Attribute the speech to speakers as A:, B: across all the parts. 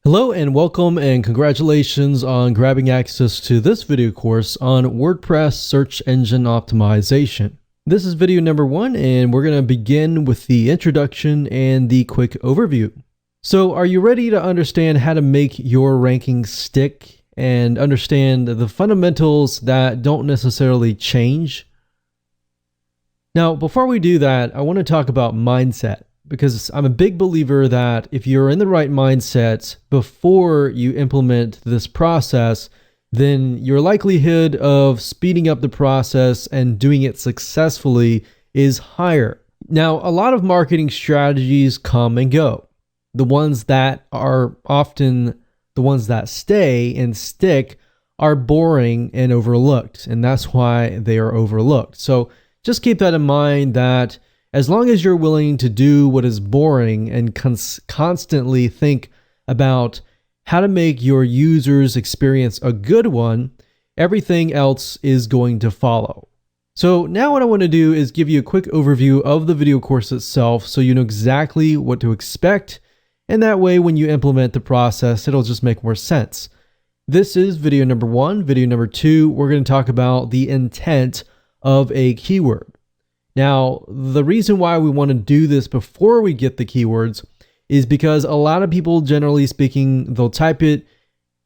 A: Hello and welcome and congratulations on grabbing access to this video course on WordPress search engine optimization. This is video number 1 and we're going to begin with the introduction and the quick overview. So are you ready to understand how to make your rankings stick and understand the fundamentals that don't necessarily change? Now, before we do that, I want to talk about mindset, because I'm a big believer that if you're in the right mindset before you implement this process, then your likelihood of speeding up the process and doing it successfully is higher. Now, a lot of marketing strategies come and go. The ones that are often the ones that stay and stick are boring and overlooked, and that's why they are overlooked. So just keep that in mind, that as long as you're willing to do what is boring and constantly think about how to make your users' experience a good one, everything else is going to follow. So now what I want to do is give you a quick overview of the video course itself so you know exactly what to expect, and that way when you implement the process, it'll just make more sense. This is video number 1. Video number 2, we're going to talk about the intent of a keyword. Now, the reason why we want to do this before we get the keywords is because a lot of people, generally speaking, they'll type it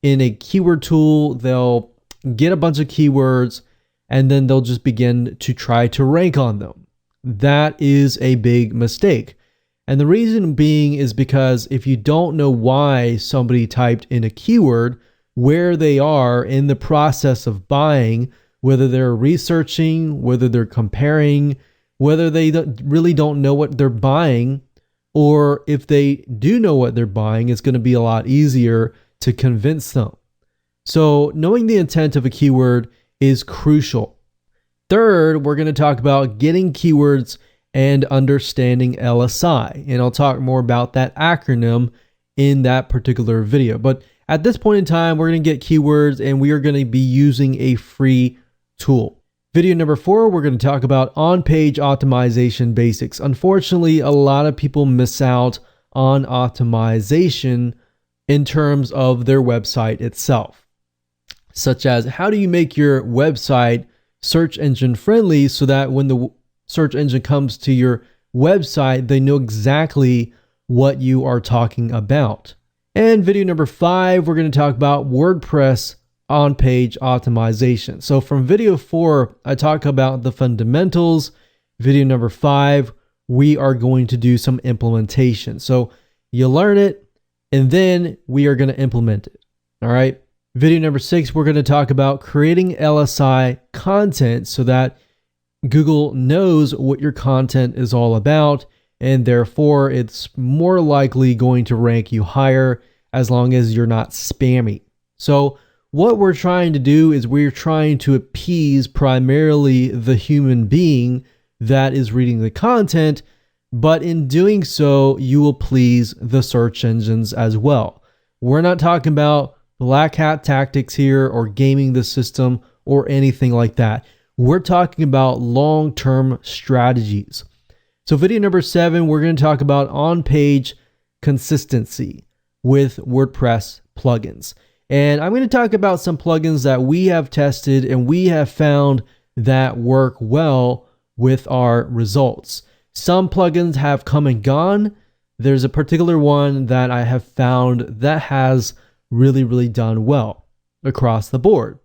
A: in a keyword tool, they'll get a bunch of keywords, and then they'll just begin to try to rank on them. That is a big mistake. And the reason being is because if you don't know why somebody typed in a keyword, where they are in the process of buying, whether they're researching, whether they're comparing, whether they really don't know what they're buying, or if they do know what they're buying, it's going to be a lot easier to convince them. So knowing the intent of a keyword is crucial. Third, we're going to talk about getting keywords and understanding LSI, and I'll talk more about that acronym in that particular video. But at this point in time, we're going to get keywords and we are going to be using a free tool. Video number 4, we're going to talk about on-page optimization basics. Unfortunately, a lot of people miss out on optimization in terms of their website itself, such as how do you make your website search engine friendly so that when the search engine comes to your website, they know exactly what you are talking about. And video number 5, we're going to talk about WordPress on-page optimization. So from video 4, I talk about the fundamentals. Video number 5, we are going to do some implementation. So you learn it, and then we are going to implement it. All right. Video number 6, we're going to talk about creating LSI content so that Google knows what your content is all about, and therefore it's more likely going to rank you higher as long as you're not spammy. So what we're trying to do is we're trying to appease primarily the human being that is reading the content, but in doing so, you will please the search engines as well. We're not talking about black hat tactics here or gaming the system or anything like that. We're talking about long-term strategies. So video number 7, we're going to talk about on-page consistency with WordPress plugins. And I'm going to talk about some plugins that we have tested and we have found that work well with our results. Some plugins have come and gone. There's a particular one that I have found that has really done well across the board.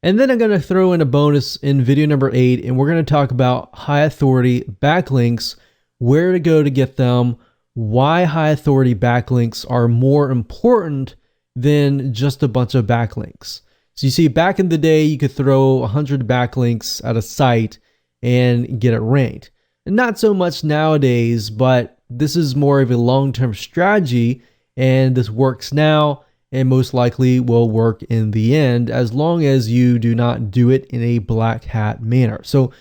A: And then I'm going to throw in a bonus in video number 8, and we're going to talk about high authority backlinks, where to go to get them, why high authority backlinks are more important than just a bunch of backlinks. So you see, back in the day, you could throw 100 backlinks at a site and get it ranked. And not so much nowadays, but this is more of a long-term strategy, and this works now and most likely will work in the end as long as you do not do it in a black hat manner. So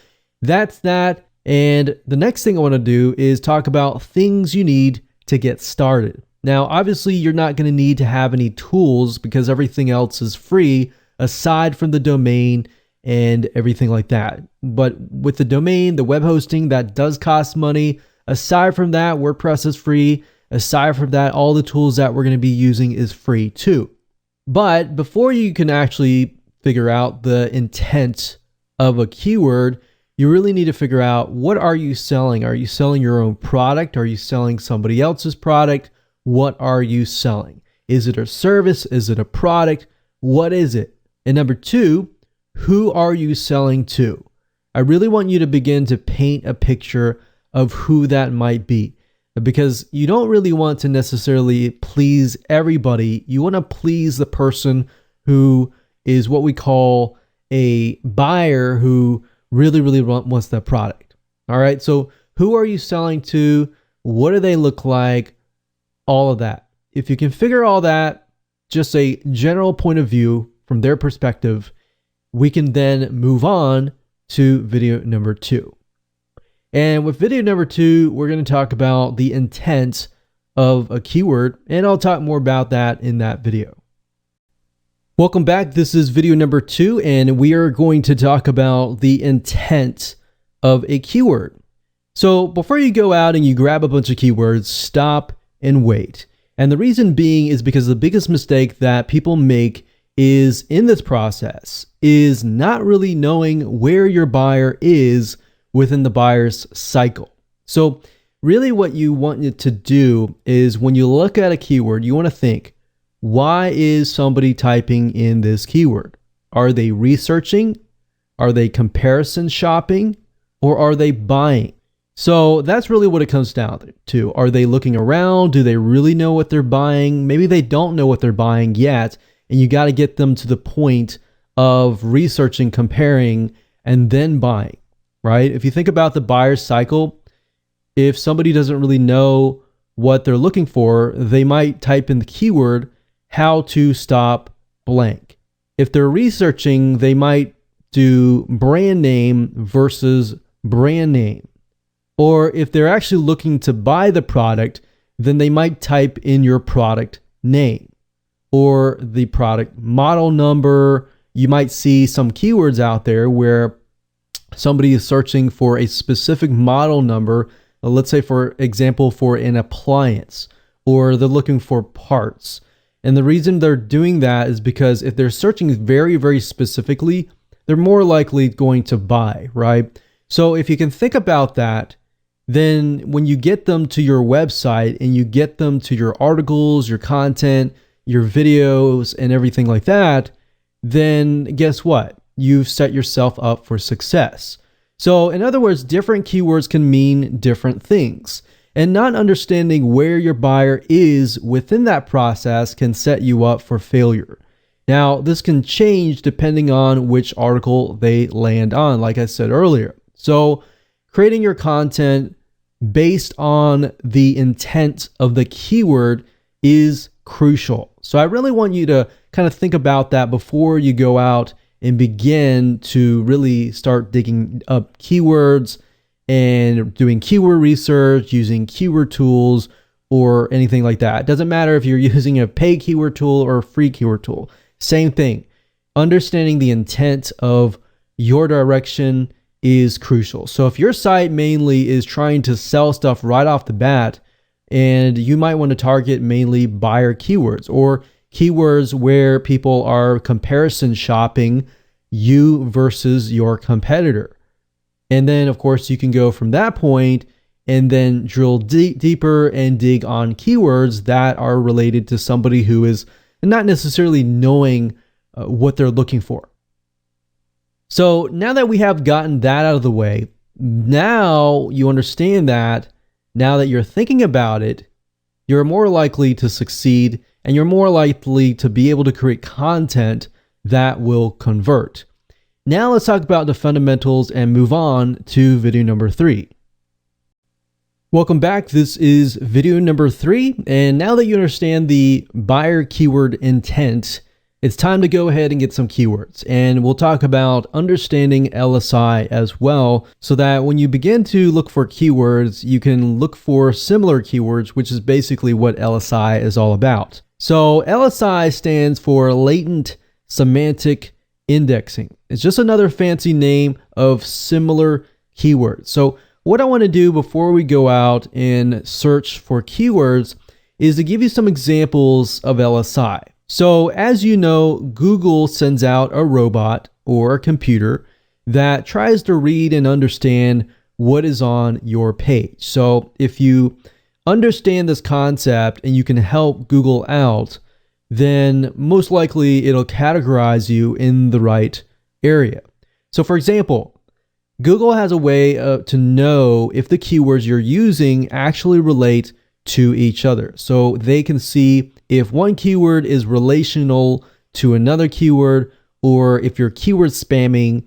A: that's that. And the next thing I want to do is talk about things you need to get started. Now, obviously, you're not going to need to have any tools because everything else is free aside from the domain and everything like that. But with the domain, the web hosting, that does cost money. Aside from that, WordPress is free. Aside from that, all the tools that we're going to be using is free too. But before you can actually figure out the intent of a keyword, you really need to figure out, what are you selling? Are you selling your own product? Are you selling somebody else's product? What are you selling? Is it a service? Is it a product? What is it? And number two, who are you selling to? I really want you to begin to paint a picture of who that might be, because you don't really want to necessarily please everybody. You want to please the person who is what we call a buyer, who really wants that product. All right. So who are you selling to? What do they look like? All of that. If you can figure all that, just a general point of view from their perspective, we can then move on to video number 2. And with video number 2, we're going to talk about the intent of a keyword, and I'll talk more about that in that video. Welcome back. This is video number 2, and we are going to talk about the intent of a keyword. So before you go out and you grab a bunch of keywords, stop and wait. And the reason being is because the biggest mistake that people make is in this process is not really knowing where your buyer is within the buyer's cycle. So really what you want it to do is, when you look at a keyword, you want to think, why is somebody typing in this keyword? Are they researching? Are they comparison shopping? Or are they buying? So that's really what it comes down to. Are they looking around? Do they really know what they're buying? Maybe they don't know what they're buying yet, and you got to get them to the point of researching, comparing, and then buying, right? If you think about the buyer's cycle, if somebody doesn't really know what they're looking for, they might type in the keyword, how to stop blank. If they're researching, they might do brand name versus brand name. Or if they're actually looking to buy the product, then they might type in your product name or the product model number. You might see some keywords out there where somebody is searching for a specific model number, let's say for example, for an appliance, or they're looking for parts. And the reason they're doing that is because if they're searching very specifically, they're more likely going to buy, right? So if you can think about that, then when you get them to your website and you get them to your articles, your content, your videos, and everything like that, then guess what? You've set yourself up for success. So in other words, different keywords can mean different things. And not understanding where your buyer is within that process can set you up for failure. Now, this can change depending on which article they land on, like I said earlier. So creating your content based on the intent of the keyword is crucial. So I really want you to kind of think about that before you go out and begin to really start digging up keywords and doing keyword research, using keyword tools, or anything like that. It doesn't matter if you're using a paid keyword tool or a free keyword tool. Same thing. Understanding the intent of your direction is crucial. So if your site mainly is trying to sell stuff right off the bat, and you might want to target mainly buyer keywords or keywords where people are comparison shopping you versus your competitor. And then of course you can go from that point and then drill deeper and dig on keywords that are related to somebody who is not necessarily knowing what they're looking for. So now that we have gotten that out of the way, now you understand that now that you're thinking about it, you're more likely to succeed and you're more likely to be able to create content that will convert. Now let's talk about the fundamentals and move on to video number 3. Welcome back. This is video number 3. And now that you understand the buyer keyword intent, it's time to go ahead and get some keywords. And we'll talk about understanding LSI as well, so that when you begin to look for keywords, you can look for similar keywords, which is basically what LSI is all about. So LSI stands for latent semantic indexing. It's just another fancy name of similar keywords. So what I want to do before we go out and search for keywords is to give you some examples of LSI. So as you know, Google sends out a robot or a computer that tries to read and understand what is on your page. So if you understand this concept and you can help Google out, then most likely it'll categorize you in the right area. So for example, Google has a way to know if the keywords you're using actually relate to each other. So they can see if one keyword is relational to another keyword, or if you're keyword spamming,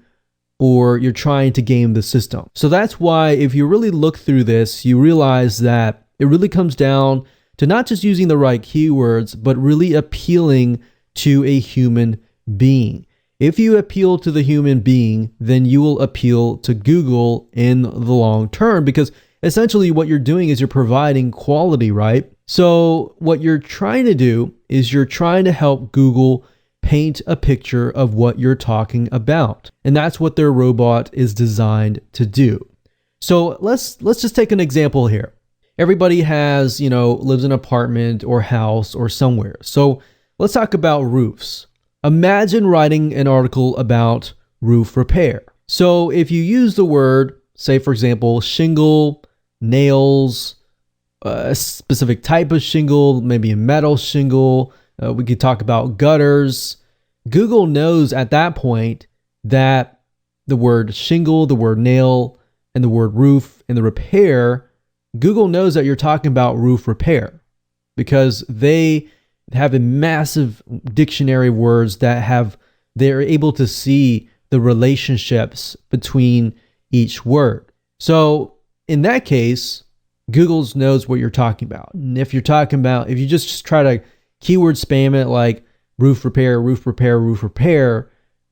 A: or you're trying to game the system. So that's why if you really look through this, you realize that it really comes down to not just using the right keywords, but really appealing to a human being. If you appeal to the human being, then you will appeal to Google in the long term, because essentially what you're doing is you're providing quality, right? So what you're trying to do is you're trying to help Google paint a picture of what you're talking about. And that's what their robot is designed to do. So let's just take an example here. Everybody has, lives in an apartment or house or somewhere. So let's talk about roofs. Imagine writing an article about roof repair. So if you use the word, say for example, shingle, nails, a specific type of shingle, maybe a metal shingle, we could talk about gutters. Google knows at that point that the word shingle, the word nail, and the word roof and the repair, Google knows that you're talking about roof repair because they have a massive dictionary of words that they're able to see the relationships between each word. So in that case, Google knows what you're talking about. And if you just try to keyword spam it like roof repair, roof repair, roof repair,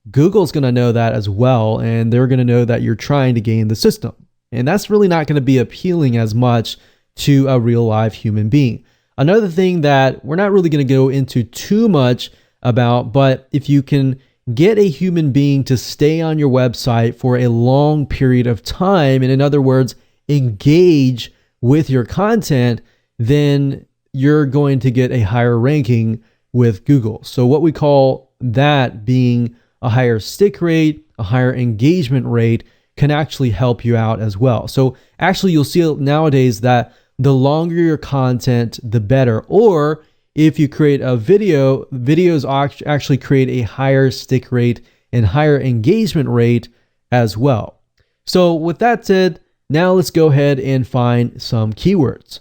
A: Google's going to know that as well. And they're going to know that you're trying to game the system. And that's really not going to be appealing as much to a real live human being. Another thing that we're not really going to go into too much about, but if you can get a human being to stay on your website for a long period of time, and in other words, engage with your content, then you're going to get a higher ranking with Google. So what we call that being a higher stick rate, a higher engagement rate can actually help you out as well. So actually you'll see nowadays that the longer your content, the better. Or if you create a video, videos actually create a higher stick rate and higher engagement rate as well. So with that said, now let's go ahead and find some keywords.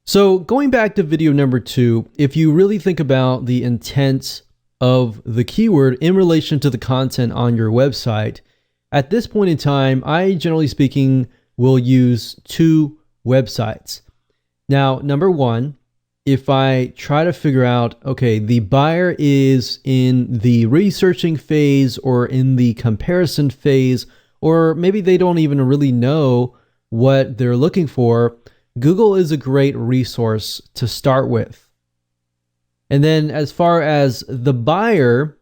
A: So going back to video number 2, if you really think about the intent of the keyword in relation to the content on your website, at this point in time, I generally speaking will use 2 websites. Now, number 1, if I try to figure out, okay, the buyer is in the researching phase or in the comparison phase, or maybe they don't even really know what they're looking for, Google is a great resource to start with. And then as far as the buyer,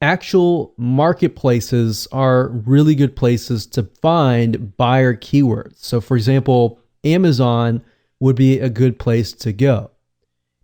A: actual marketplaces are really good places to find buyer keywords. So for example, Amazon would be a good place to go.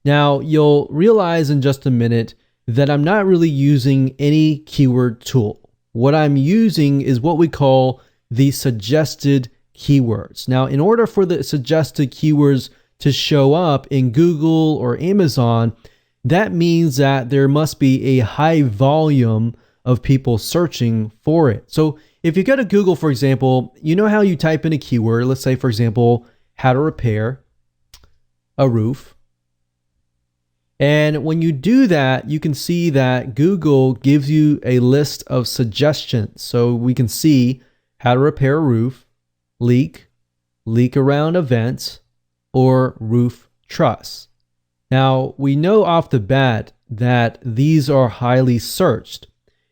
A: Now you'll realize in just a minute that I'm not really using any keyword tool. What I'm using is what we call the suggested keywords. Now, in order for the suggested keywords to show up in Google or Amazon, that means that there must be a high volume of people searching for it. So if you go to Google, for example, you know how you type in a keyword, let's say, for example, how to repair a roof. And when you do that, you can see that Google gives you a list of suggestions. So we can see how to repair a roof, leak around a vent, or roof truss. Now, we know off the bat that these are highly searched.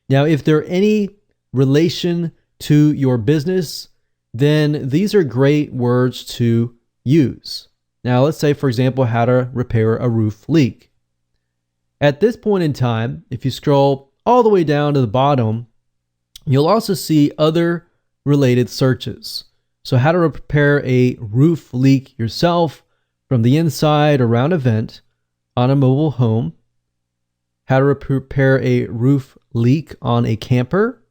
A: Now, if there are any relation to your business, then these are great words to use. Now, let's say, for example, how to repair a roof leak. At this point in time, if you scroll all the way down to the bottom, you'll also see other related searches. So how to repair a roof leak yourself from the inside, around a vent, on a mobile home, how to repair a roof leak on a camper,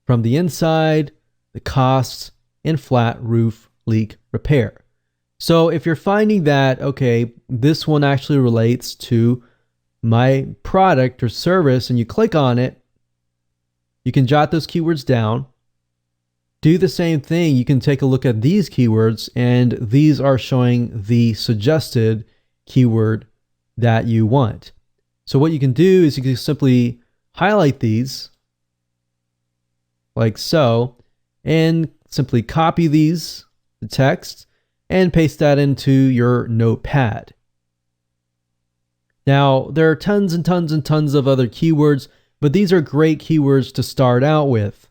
A: from the inside, the costs, and flat roof leak repair. So if you're finding that, okay, this one actually relates to my product or service, and you click on it, you can jot those keywords down. Do the same thing. You can take a look at these keywords, and these are showing the suggested keyword that you want. So what you can do is you can simply highlight these like so, and simply copy the text, and paste that into your notepad. Now, there are tons and tons and tons of other keywords, but these are great keywords to start out with.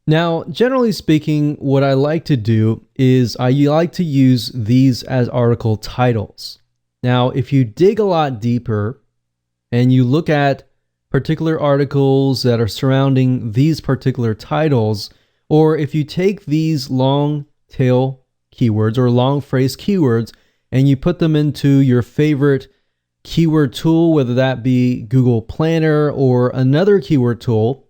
A: Now, generally speaking, what I like to do is I like to use these as article titles. Now, if you dig a lot deeper and you look at particular articles that are surrounding these particular titles, or if you take these long tail keywords or long phrase keywords and you put them into your favorite keyword tool, whether that be Google Planner or another keyword tool,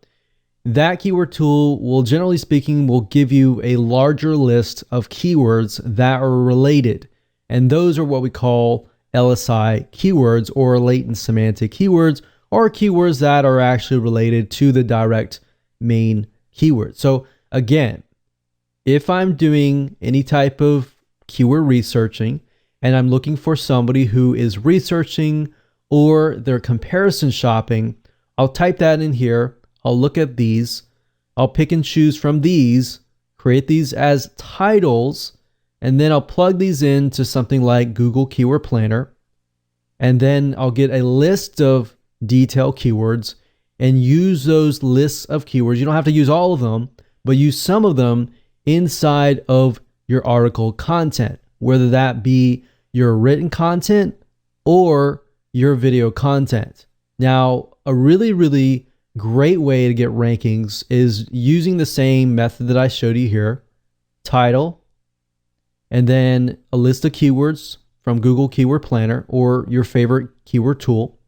A: that keyword tool will, generally speaking, will give you a larger list of keywords that are related. And those are what we call LSI keywords, or latent semantic keywords, or keywords that are actually related to the direct main keyword. So again, if I'm doing any type of keyword researching and I'm looking for somebody who is researching or they're comparison shopping, I'll type that in here. I'll look at these. I'll pick and choose from these, create these as titles, and then I'll plug these into something like Google Keyword Planner. And then I'll get a list of detailed keywords and use those lists of keywords. You don't have to use all of them, but use some of them inside of your article content, whether that be your written content or your video content. Now, a really great way to get rankings is using the same method that I showed you here. Title, and then a list of keywords from Google Keyword Planner or your favorite keyword tool.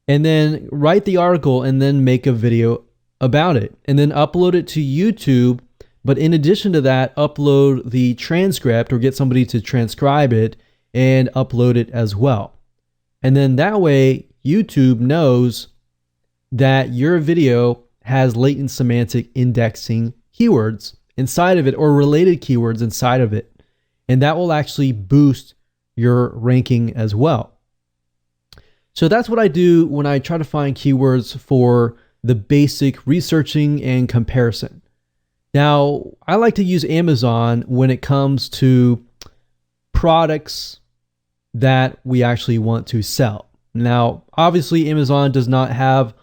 A: And then write the article and then make a video about it. And then upload it to YouTube. But in addition to that, upload the transcript or get somebody to transcribe it and upload it as well. And then that way, YouTube knows that your video has latent semantic indexing keywords inside of it, or related keywords inside of it. And that will actually boost your ranking as well. So that's what I do when I try to find keywords for the basic researching and comparison. Now, I like to use Amazon when it comes to products that we actually want to sell. Now, obviously, Amazon does not have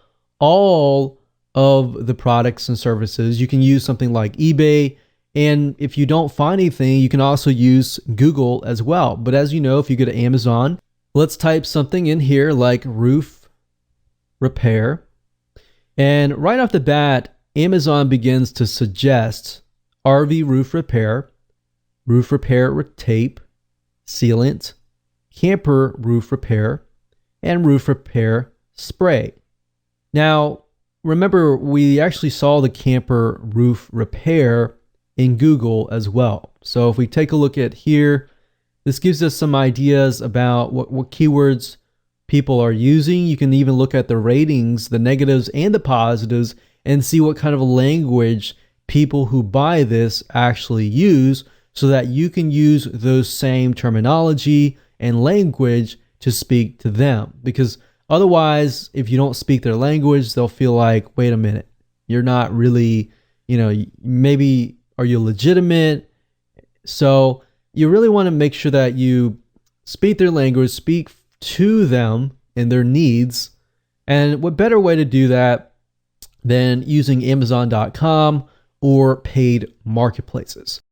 A: all of the products and services. You can use something like eBay, and if you don't find anything, you can also use Google as well. But as you know, if you go to Amazon, let's type something in here like roof repair. And right off the bat, Amazon begins to suggest RV roof repair with tape, sealant, camper roof repair, and roof repair spray. Now, remember, we actually saw the camper roof repair in Google as well. So if we take a look at here, this gives us some ideas about what keywords people are using. You can even look at the ratings, the negatives and the positives, and see what kind of language people who buy this actually use, so that you can use those same terminology and language to speak to them. Because otherwise, if you don't speak their language, they'll feel like, wait a minute, you're not really, maybe, are you legitimate? So you really want to make sure that you speak their language, speak to them and their needs. And what better way to do that than using Amazon.com or paid marketplaces?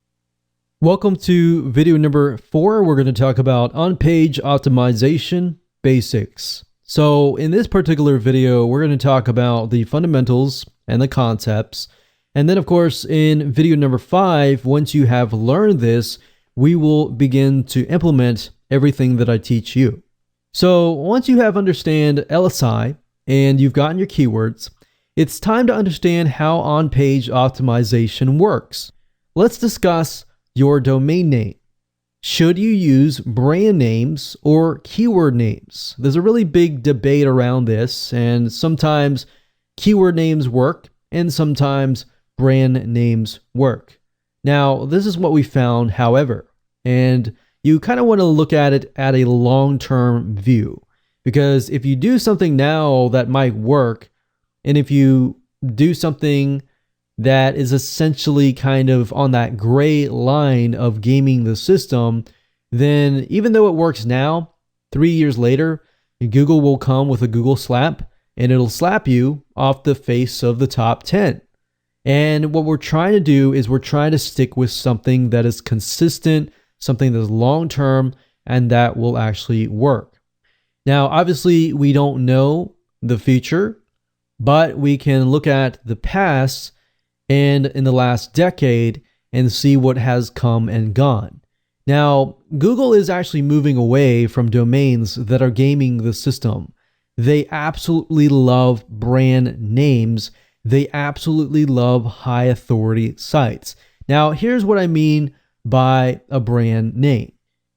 A: Welcome to video number 4. We're going to talk about on-page optimization basics. So in this particular video, we're going to talk about the fundamentals and the concepts. And then of course, in video number 5, once you have learned this, we will begin to implement everything that I teach you. So once you have understand LSI and you've gotten your keywords, it's time to understand how on-page optimization works. Let's discuss your domain name. Should you use brand names or keyword names? There's a really big debate around this, and sometimes keyword names work and sometimes brand names work. Now, this is what we found, however, and you kind of want to look at it at a long-term view, because if you do something now that might work, and if you do something that is essentially kind of on that gray line of gaming the system, then even though it works now, 3 years later, Google will come with a Google slap and it'll slap you off the face of the top 10. And what we're trying to do is we're trying to stick with something that is consistent, something that's long-term, and that will actually work. Now, obviously, we don't know the future, but we can look at the past and in the last decade and see what has come and gone. Now, Google is actually moving away from domains that are gaming the system. They absolutely love brand names. They absolutely love high authority sites. Now, here's what I mean by a brand name.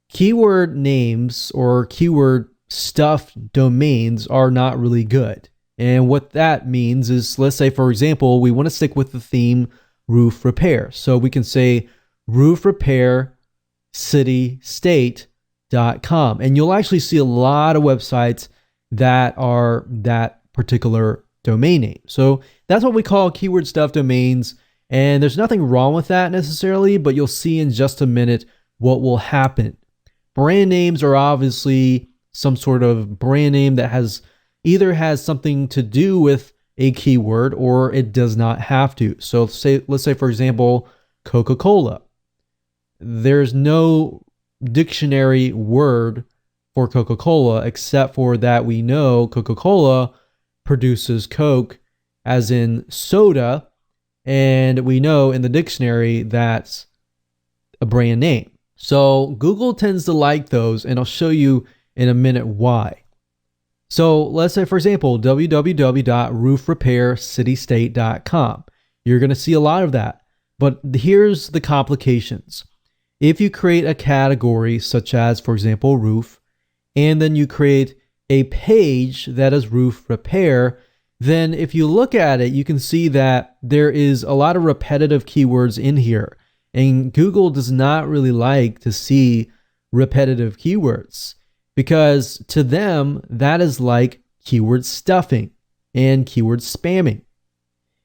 A: Keyword names or keyword stuffed domains are not really good. And what that means is, let's say, for example, we want to stick with the theme roof repair. So we can say roof repair citystate.com. And you'll actually see a lot of websites that are that particular domain name. So that's what we call keyword stuffed domains. And there's nothing wrong with that necessarily, but you'll see in just a minute what will happen. Brand names are obviously some sort of brand name that either has something to do with a keyword or it does not have to. So let's say for example, Coca-Cola. There's no dictionary word for Coca-Cola except for that we know Coca-Cola produces Coke as in soda, and we know in the dictionary that's a brand name. So Google tends to like those, and I'll show you in a minute why. So let's say, for example, www.roofrepaircitystate.com. You're going to see a lot of that, but here's the complications. If you create a category such as, for example, roof, and then you create a page that is roof repair, then if you look at it, you can see that there is a lot of repetitive keywords in here. And Google does not really like to see repetitive keywords, because to them, that is like keyword stuffing and keyword spamming.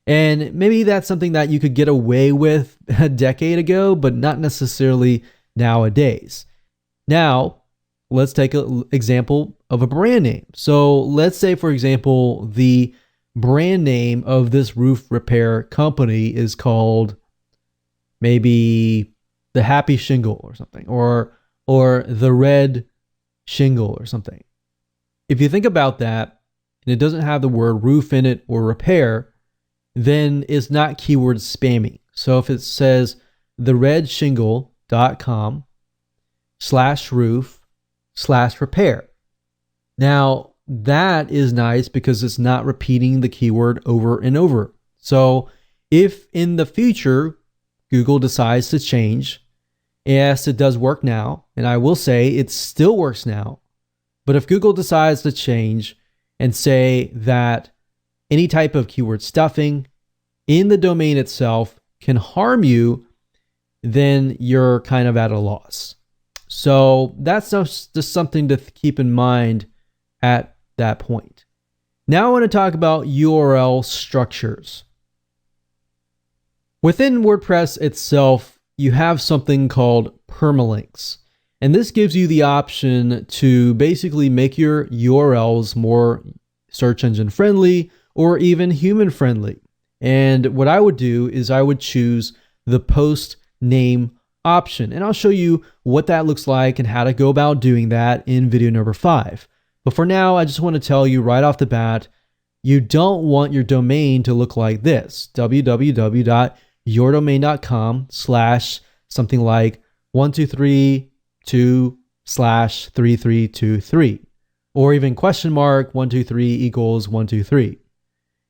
A: And maybe that's something that you could get away with a decade ago, but not necessarily nowadays. Now, let's take an example of a brand name. So let's say, for example, the brand name of this roof repair company is called maybe the Happy Shingle or something, or the Red Shingle or something. If you think about that, and it doesn't have the word roof in it or repair, then it's not keyword spamming. So if it says theredshingle.com/roof/repair. Now that is nice because it's not repeating the keyword over and over. So if in the future Google decides to change, yes, it does work now, and I will say it still works now. But if Google decides to change and say that any type of keyword stuffing in the domain itself can harm you, then you're kind of at a loss. So that's just something to keep in mind at that point. Now I want to talk about URL structures. Within WordPress itself, you have something called permalinks. And this gives you the option to basically make your URLs more search engine friendly or even human friendly. And what I would do is I would choose the post name option. And I'll show you what that looks like and how to go about doing that in video number 5. But for now, I just want to tell you right off the bat, you don't want your domain to look like this: www.yourdomain.com/ something like 123.2/3323, or even question mark 123 equals 123.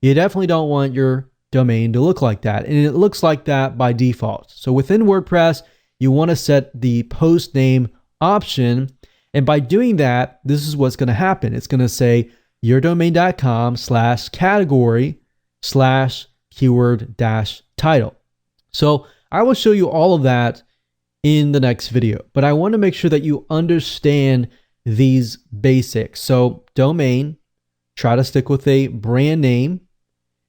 A: You definitely don't want your domain to look like that, and it looks like that by default. So within WordPress, you want to set the post name option, and by doing that, this is what's going to happen. It's going to say yourdomain.com/category/keyword-title. So I will show you all of that in the next video, but I want to make sure that you understand these basics. So domain, try to stick with a brand name,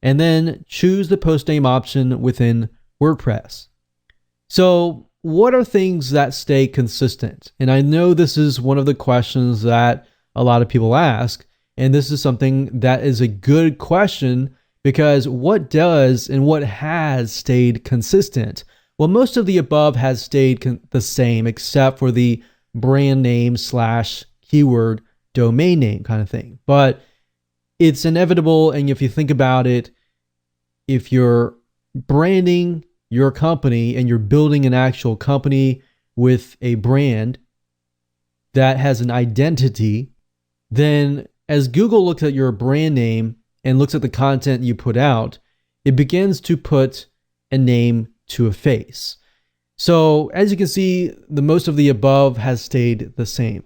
A: and then choose the post name option within WordPress. So what are things that stay consistent? And I know this is one of the questions that a lot of people ask, and this is something that is a good question, because what does and what has stayed consistent? Well, most of the above has stayed the same, except for the brand name / keyword domain name kind of thing. But it's inevitable, and if you think about it, if you're branding your company and you're building an actual company with a brand that has an identity, then as Google looks at your brand name and looks at the content you put out, it begins to put a name to a face. So as you can see, the most of the above has stayed the same.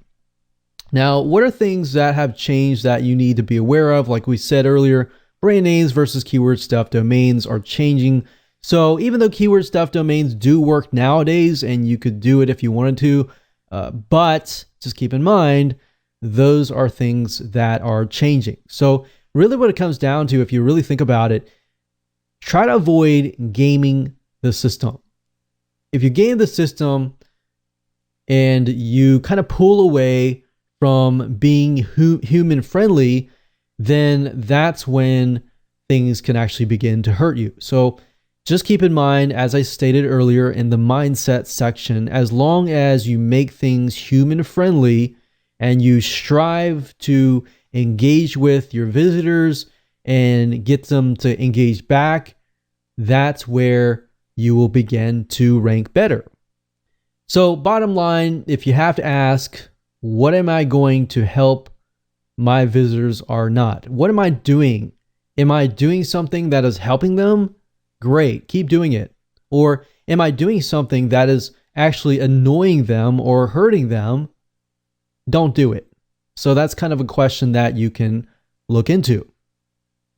A: Now, what are things that have changed that you need to be aware of? Like we said earlier, brand names versus keyword stuff domains are changing. So even though keyword stuff domains do work nowadays, and you could do it if you wanted to, but just keep in mind, those are things that are changing. So really what it comes down to, if you really think about it, try to avoid gaming the system. If you game the system and you kind of pull away from being human friendly, then that's when things can actually begin to hurt you. So just keep in mind, as I stated earlier in the mindset section, as long as you make things human friendly and you strive to engage with your visitors and get them to engage back, that's where you will begin to rank better. So bottom line, if you have to ask, what am I going to help my visitors or not? What am I doing? Am I doing something that is helping them? Great, keep doing it. Or am I doing something that is actually annoying them or hurting them? Don't do it. So that's kind of a question that you can look into.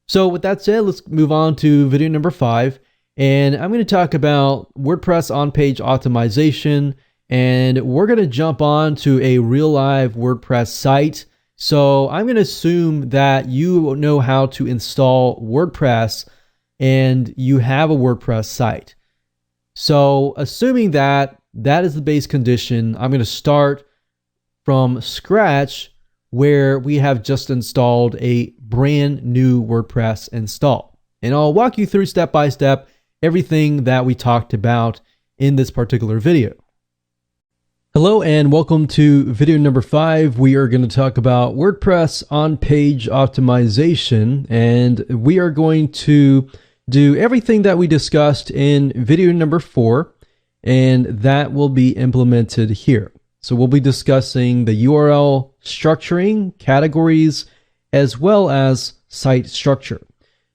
A: So with that said, let's move on to video number 5. And I'm going to talk about WordPress on-page optimization, and we're going to jump on to a real live WordPress site. So I'm going to assume that you know how to install WordPress and you have a WordPress site. So assuming that that is the base condition, I'm going to start from scratch where we have just installed a brand new WordPress install. And I'll walk you through step by step everything that we talked about in this particular video. Hello and welcome to video number 5. We are going to talk about WordPress on-page optimization, and we are going to do everything that we discussed in video number 4, and that will be implemented here. So we'll be discussing the URL structuring, categories, as well as site structure.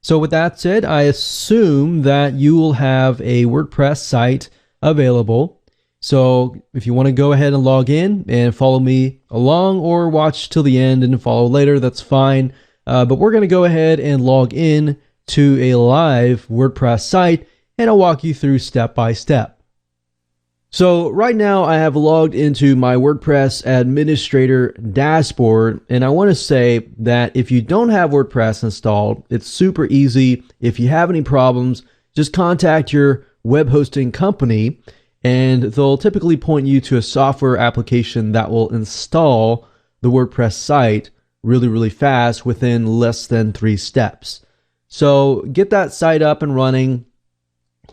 A: So with that said, I assume that you will have a WordPress site available. So if you want to go ahead and log in and follow me along, or watch till the end and follow later, that's fine. But we're going to go ahead and log in to a live WordPress site, and I'll walk you through step by step. So right now I have logged into my WordPress administrator dashboard, and I want to say that if you don't have WordPress installed, it's super easy. If you have any problems, just contact your web hosting company, and they'll typically point you to a software application that will install the WordPress site really fast within less than 3 steps. So get that site up and running,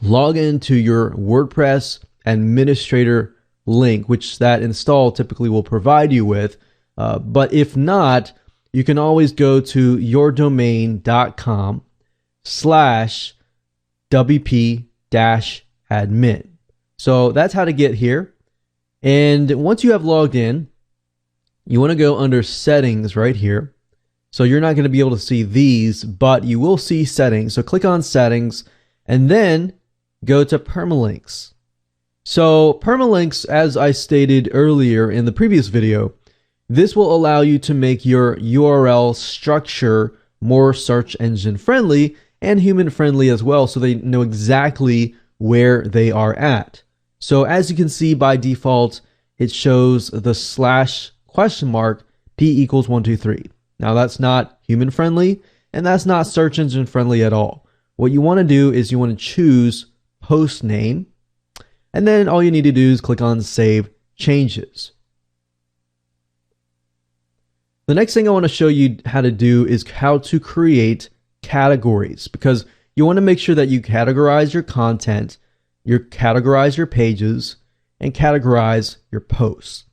A: log into your WordPress administrator link, which that install typically will provide you with. But if not, you can always go to yourdomain.com/wp-admin. So that's how to get here. And once you have logged in, you want to go under settings right here. So you're not going to be able to see these, but you will see settings. So click on settings and then go to permalinks. So permalinks, as I stated earlier in the previous video, this will allow you to make your URL structure more search engine friendly and human friendly as well, so they know exactly where they are at. So as you can see, by default, it shows the /? P equals 123. Now that's not human friendly and that's not search engine friendly at all. What you want to do is you want to choose post name, and then all you need to do is click on save changes. The next thing I want to show you how to do is how to create categories, because you want to make sure that you categorize your content, you categorize your pages, and categorize your posts.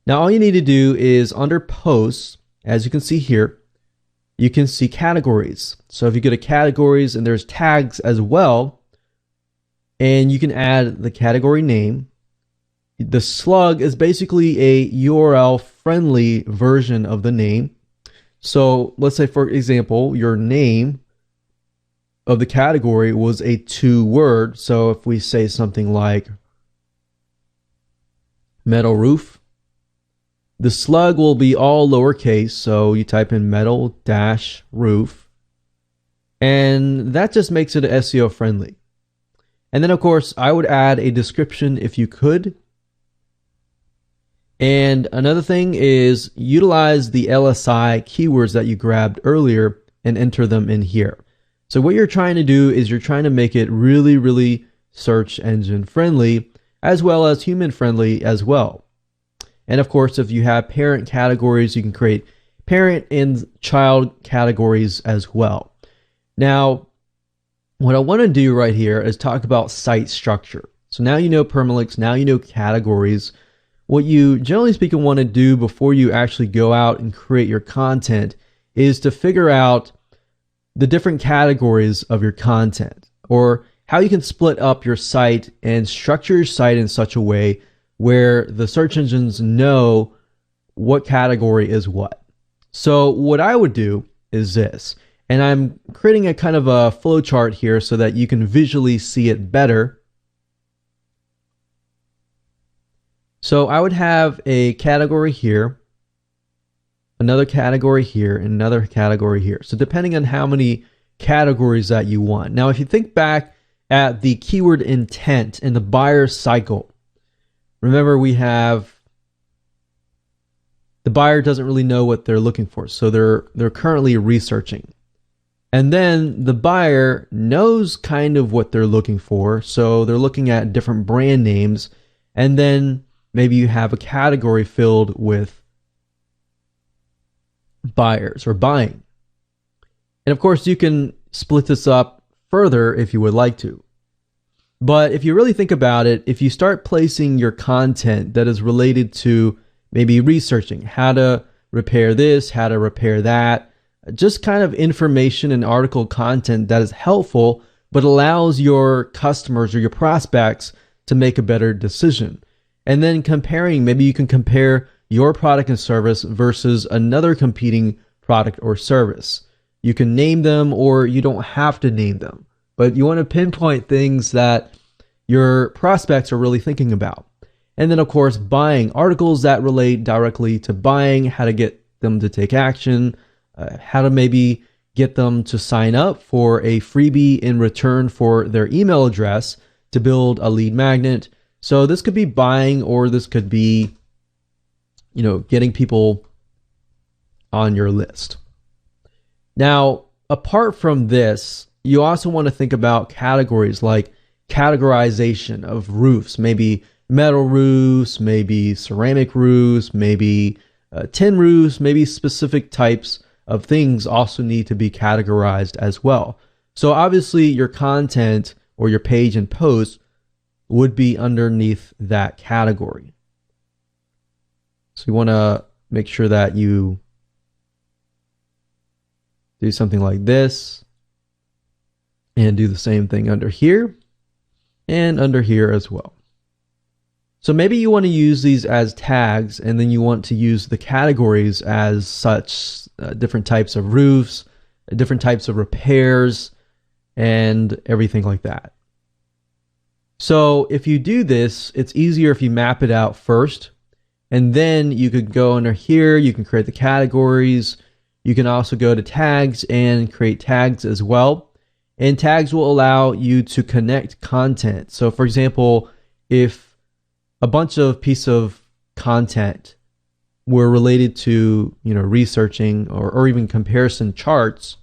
A: Now all you need to do is under posts, as you can see here, you can see categories. So if you go to categories and there's tags as well, and you can add the category name. The slug is basically a URL friendly version of the name. So let's say, for example, your name of the category was a 2-word. So if we say something like metal roof, the slug will be all lowercase. So you type in metal-roof, and that just makes it SEO friendly. And then of course, I would add a description if you could. And another thing is utilize the LSI keywords that you grabbed earlier and enter them in here. So what you're trying to do is you're trying to make it really, really search engine friendly, as well as human friendly as well. And of course, if you have parent categories, you can create parent and child categories as well. Now, what I want to do right here is talk about site structure. So now you know permalinks, now you know categories. What you generally speaking want to do before you actually go out and create your content is to figure out the different categories of your content, or how you can split up your site and structure your site in such a way where the search engines know what category is what. So what I would do is this, and I'm creating a kind of a flow chart here so that you can visually see it better. So I would have a category here, another category here, and another category here. So depending on how many categories that you want. Now, if you think back at the keyword intent in the buyer cycle, remember we have the buyer doesn't really know what they're looking for. So they're currently researching. And then the buyer knows kind of what they're looking for. So they're looking at different brand names, and then maybe you have a category filled with buyers or buying. And of course, you can split this up further if you would like to. But if you really think about it, if you start placing your content that is related to maybe researching how to repair this, how to repair that, just kind of information and article content that is helpful, but allows your customers or your prospects to make a better decision. And then comparing, maybe you can compare your product and service versus another competing product or service. You can name them, or you don't have to name them, but you want to pinpoint things that your prospects are really thinking about. And then of course, buying, articles that relate directly to buying, how to get them to take action, how to maybe get them to sign up for a freebie in return for their email address to build a lead magnet. So this could be buying, or this could be, getting people on your list. Now, apart from this, you also want to think about categories like categorization of roofs, maybe metal roofs, maybe ceramic roofs, maybe tin roofs, maybe specific types of things also need to be categorized as well. So obviously your content or your page and post would be underneath that category. So you want to make sure that you do something like this and do the same thing under here. and under here as well. So maybe you want to use these as tags, and then you want to use the categories as such, different types of roofs, different types of repairs, and everything like that. So if you do this, it's easier if you map it out first, and then you could go under here, you can create the categories. You can also go to tags and create tags as well. And tags will allow you to connect content. So for example, if a bunch of pieces of content were related to, researching or even comparison charts,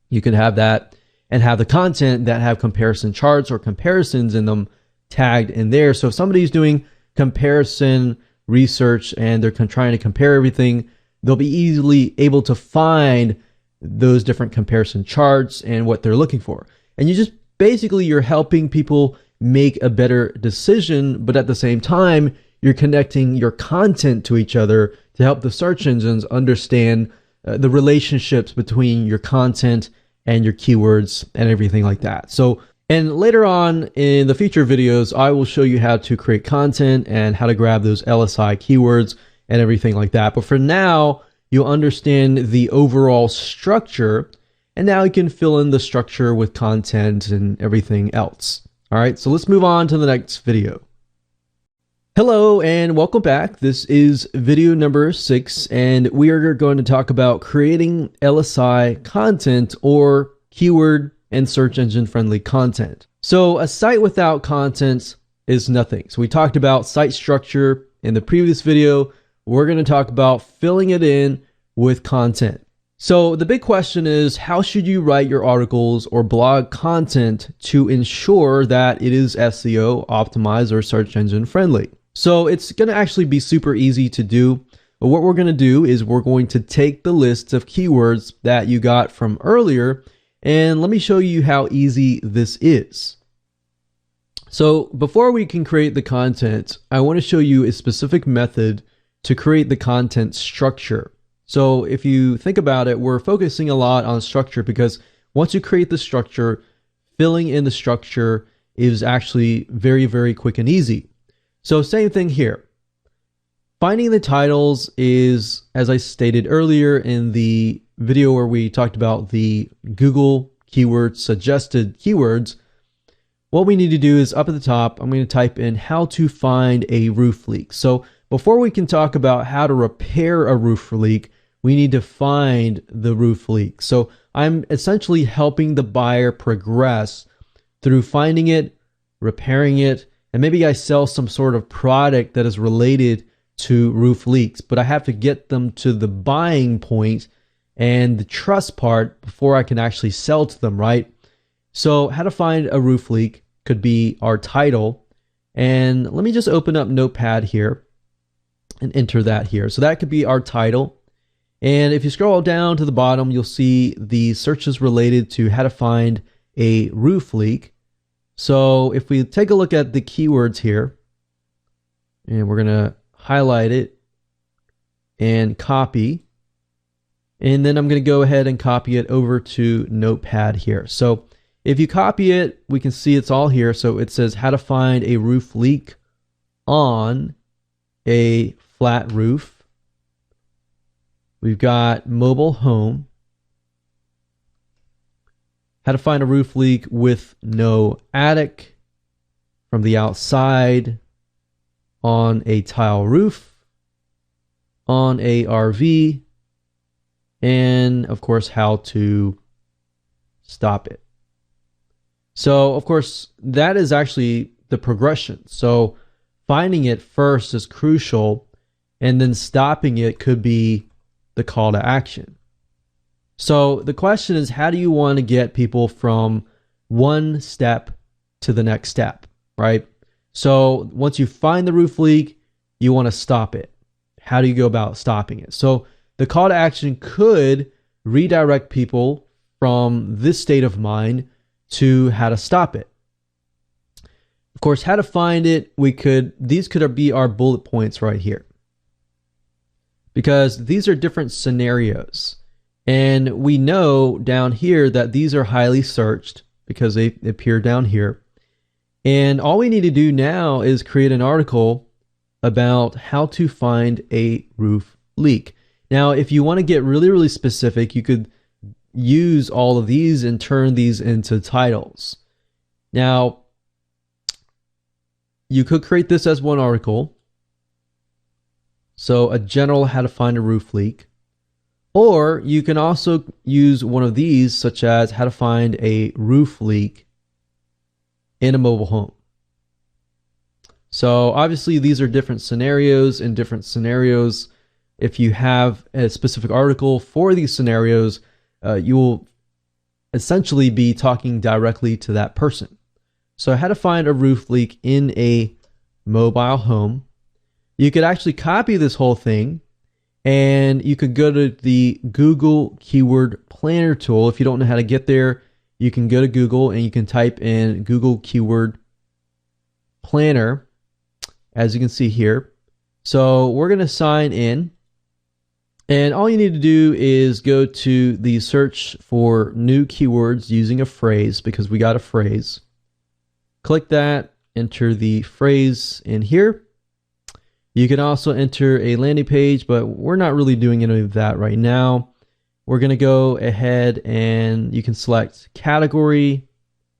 A: you could have that and have the content that have comparison charts or comparisons in them tagged in there. So if somebody's doing comparison research and they're trying to compare everything, they'll be easily able to find those different comparison charts and what they're looking for. And you're helping people make a better decision, but at the same time, you're connecting your content to each other to help the search engines understand the relationships between your content and your keywords and everything like that. So, and later on in the future videos, I will show you how to create content and how to grab those LSI keywords and everything like that. But for now, you'll understand the overall structure, and now you can fill in the structure with content and everything else. All right, so let's move on to the next video. Hello and welcome back. This is video number 6, and we are going to talk about creating LSI content or keyword and search engine friendly content. So a site without content is nothing. So we talked about site structure in the previous video. We're going to talk about filling it in with content. So the big question is, how should you write your articles or blog content to ensure that it is SEO optimized or search engine friendly? So it's going to actually be super easy to do. But what we're going to do is we're going to take the list of keywords that you got from earlier, and let me show you how easy this is. So before we can create the content, I want to show you a specific method to create the content structure. So if you think about it, we're focusing a lot on structure because once you create the structure, filling in the structure is actually very, very quick and easy. So same thing here. Finding the titles is, as I stated earlier in the video where we talked about the Google keywords, suggested keywords, what we need to do is up at the top, I'm going to type in how to find a roof leak. So before we can talk about how to repair a roof leak, we need to find the roof leak. So I'm essentially helping the buyer progress through finding it, repairing it, and maybe I sell some sort of product that is related to roof leaks, but I have to get them to the buying point and the trust part before I can actually sell to them, right? So how to find a roof leak could be our title. And let me just open up Notepad here and enter that here. So that could be our title. And if you scroll down to the bottom, you'll see the searches related to how to find a roof leak. So if we take a look at the keywords here, and we're going to highlight it and copy, and then I'm going to go ahead and copy it over to Notepad here. So if you copy it, we can see it's all here. So it says how to find a roof leak on a flat roof. We've got mobile home, how to find a roof leak with no attic from the outside, on a tile roof, on a RV, and of course, how to stop it. So of course, that is actually the progression. So finding it first is crucial, and then stopping it could be the call to action. So the question is, how do you want to get people from one step to the next step, right? So once you find the roof leak, you want to stop it. How do you go about stopping it? So the call to action could redirect people from this state of mind to how to stop it. Of course, how to find it, these could be our bullet points right here, because these are different scenarios. And we know down here that these are highly searched because they appear down here. And all we need to do now is create an article about how to find a roof leak. Now, if you want to get really, really specific, you could use all of these and turn these into titles. Now, you could create this as one article. So a general how to find a roof leak. Or you can also use one of these, such as how to find a roof leak in a mobile home. So obviously these are different scenarios. In different scenarios, if you have a specific article for these scenarios, you will essentially be talking directly to that person. So how to find a roof leak in a mobile home. You could actually copy this whole thing, and you could go to the Google Keyword Planner tool. If you don't know how to get there, you can go to Google and you can type in Google Keyword Planner, as you can see here. So we're going to sign in, and all you need to do is go to the search for new keywords using a phrase, because we got a phrase. Click that, enter the phrase in here. You can also enter a landing page, but we're not really doing any of that right now. We're going to go ahead and you can select category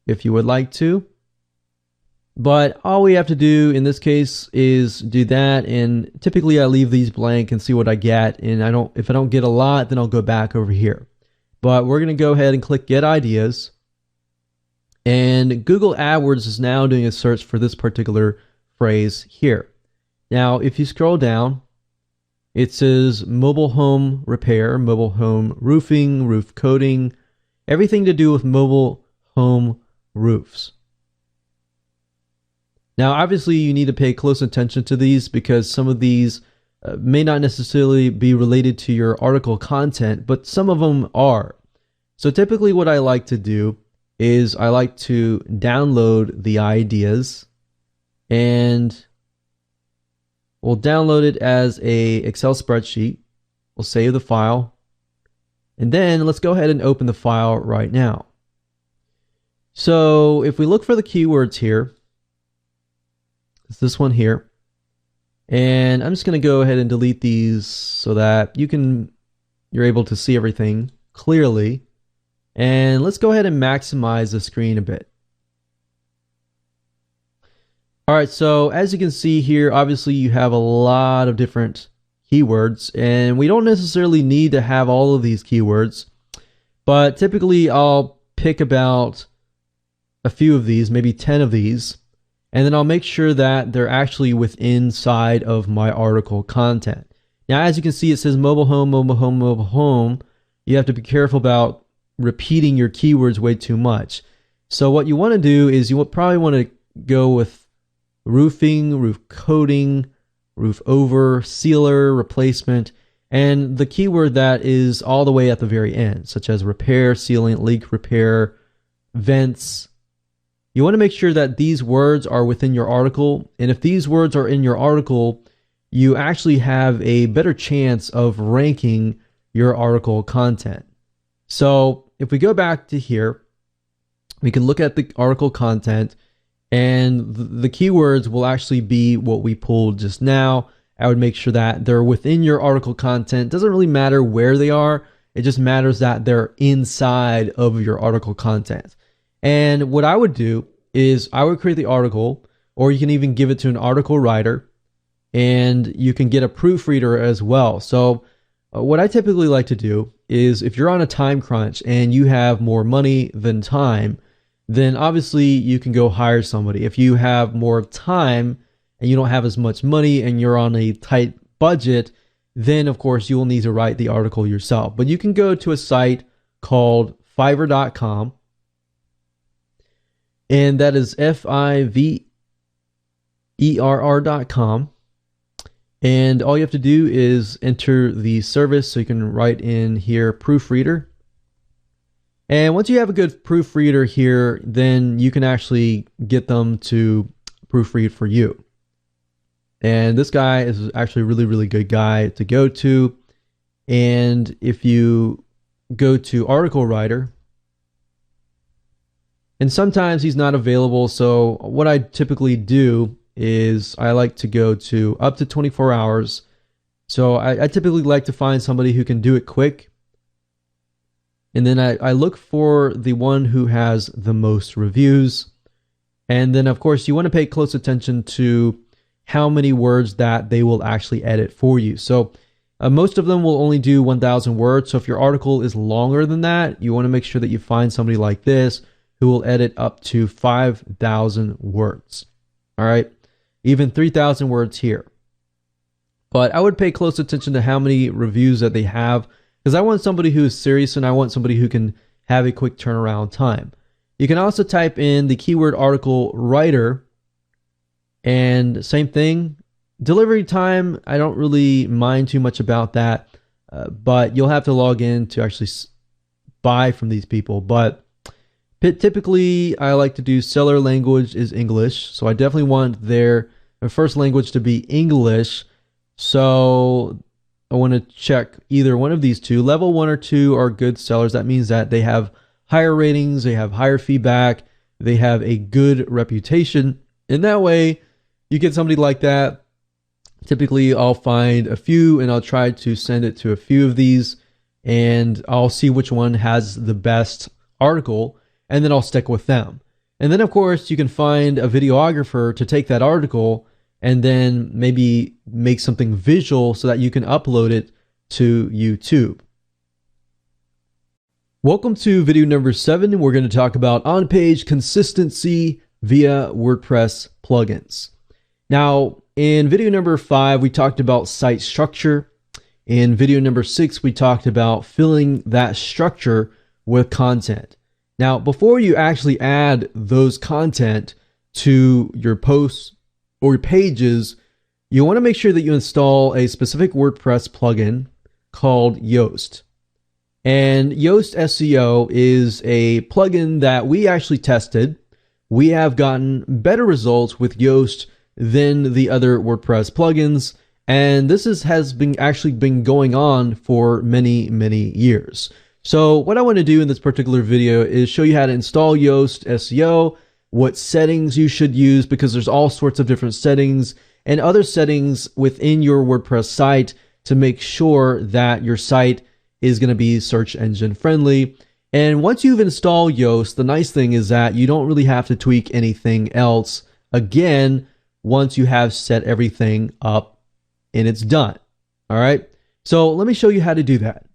A: if you would like to. But all we have to do in this case is do that, and typically I leave these blank and see what I get, and if I don't get a lot, then I'll go back over here. But we're going to go ahead and click Get Ideas. And Google AdWords is now doing a search for this particular phrase here. Now, if you scroll down, it says mobile home repair, mobile home roofing, roof coating, everything to do with mobile home roofs. Now, obviously, you need to pay close attention to these, because some of these may not necessarily be related to your article content, but some of them are. So typically what I like to do is I like to download the ideas, and we'll download it as a Excel spreadsheet. We'll save the file, and then let's go ahead and open the file right now. So if we look for the keywords here, it's this one here, and I'm just going to go ahead and delete these so that you're able to see everything clearly. And let's go ahead and maximize the screen a bit. All right, so as you can see here, obviously you have a lot of different keywords, and we don't necessarily need to have all of these keywords, but typically I'll pick about a few of these, maybe 10 of these, and then I'll make sure that they're actually within side of my article content. Now, as you can see, it says mobile home, mobile home, mobile home. You have to be careful about repeating your keywords way too much. So what you want to do is you probably want to go with roofing, roof coating, roof over, sealer, replacement, and the keyword that is all the way at the very end, such as repair, sealing, leak repair, vents. You want to make sure that these words are within your article, and if these words are in your article, you actually have a better chance of ranking your article content. So if we go back to here, we can look at the article content, and the keywords will actually be what we pulled just now. I would make sure that they're within your article content. Doesn't really matter where they are. It just matters that they're inside of your article content. And what I would do is I would create the article, or you can even give it to an article writer, and you can get a proofreader as well. So what I typically like to do is, if you're on a time crunch and you have more money than time, then obviously you can go hire somebody. If you have more time and you don't have as much money and you're on a tight budget, then of course you will need to write the article yourself. But you can go to a site called Fiverr.com, and that is Fiverr.com. And all you have to do is enter the service. So you can write in here proofreader. And once you have a good proofreader here, then you can actually get them to proofread for you. And this guy is actually a really, really good guy to go to. And if you go to article writer, And sometimes he's not available. So what I typically do is I like to go to up to 24 hours. So I typically like to find somebody who can do it quick. And then I look for the one who has the most reviews. And then, of course, you want to pay close attention to how many words that they will actually edit for you. So most of them will only do 1,000 words. So if your article is longer than that, you want to make sure that you find somebody like this who will edit up to 5,000 words. All right, even 3,000 words here. But I would pay close attention to how many reviews that they have, because I want somebody who is serious and I want somebody who can have a quick turnaround time. You can also type in the keyword article writer, and same thing. Delivery time, I don't really mind too much about that, but you'll have to log in to actually buy from these people. But typically, I like to do seller language is English, so I definitely want their first language to be English. So I want to check either one of these two. Level 1 or 2 are good sellers. That means that they have higher ratings, they have higher feedback, they have a good reputation. And that way, you get somebody like that. Typically, I'll find a few and I'll try to send it to a few of these, and I'll see which one has the best article, and then I'll stick with them. And then, of course, you can find a videographer to take that article and then maybe make something visual so that you can upload it to YouTube. Welcome to video number 7. We're going to talk about on-page consistency via WordPress plugins. Now, in video number 5, we talked about site structure. In video number 6, we talked about filling that structure with content. Now, before you actually add those content to your posts or your pages, you want to make sure that you install a specific WordPress plugin called Yoast. And Yoast SEO is a plugin that we actually tested. We have gotten better results with Yoast than the other WordPress plugins, and this has been going on for many years. So what I want to do in this particular video is show you how to install Yoast SEO, what settings you should use, because there's all sorts of different settings and other settings within your WordPress site to make sure that your site is going to be search engine friendly. And once you've installed Yoast, the nice thing is that you don't really have to tweak anything else again once you have set everything up and it's done. All right, so let me show you how to do that.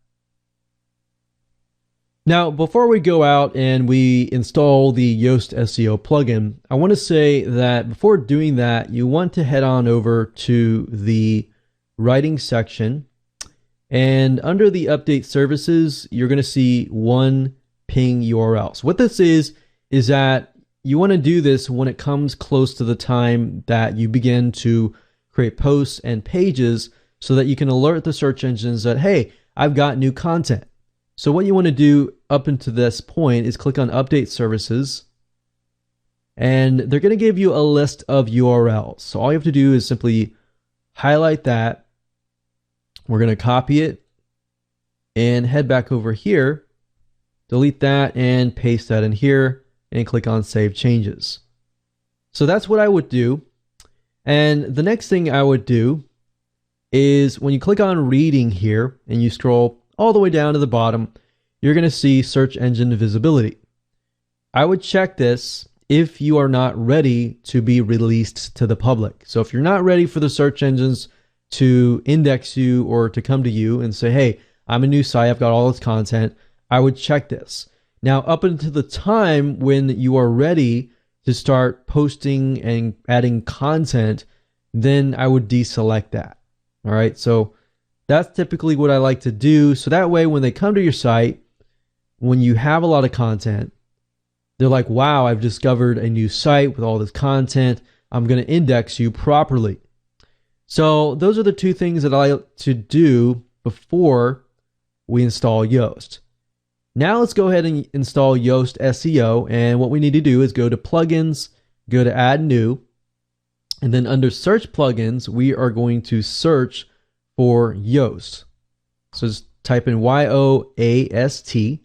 A: Now, before we go out and we install the Yoast SEO plugin, I want to say that before doing that, you want to head on over to the writing section, and under the update services, you're going to see one ping URL. So what this is that you want to do this when it comes close to the time that you begin to create posts and pages so that you can alert the search engines that, hey, I've got new content. So what you want to do up until this point is click on Update Services, and they're going to give you a list of URLs. So all you have to do is simply highlight that. We're going to copy it and head back over here, delete that and paste that in here, and click on Save Changes. So that's what I would do. And the next thing I would do is when you click on Reading here and you scroll all the way down to the bottom, you're going to see Search Engine Visibility. I would check this if you are not ready to be released to the public. So if you're not ready for the search engines to index you or to come to you and say, hey, I'm a new site, I've got all this content, I would check this. Now, up until the time when you are ready to start posting and adding content, then I would deselect that. All right, so that's typically what I like to do. So that way, when they come to your site, when you have a lot of content, they're like, wow, I've discovered a new site with all this content. I'm going to index you properly. So those are the two things that I like to do before we install Yoast. Now let's go ahead and install Yoast SEO. And what we need to do is go to Plugins, go to Add New, and then under Search Plugins, we are going to search for Yoast. So just type in YOAST.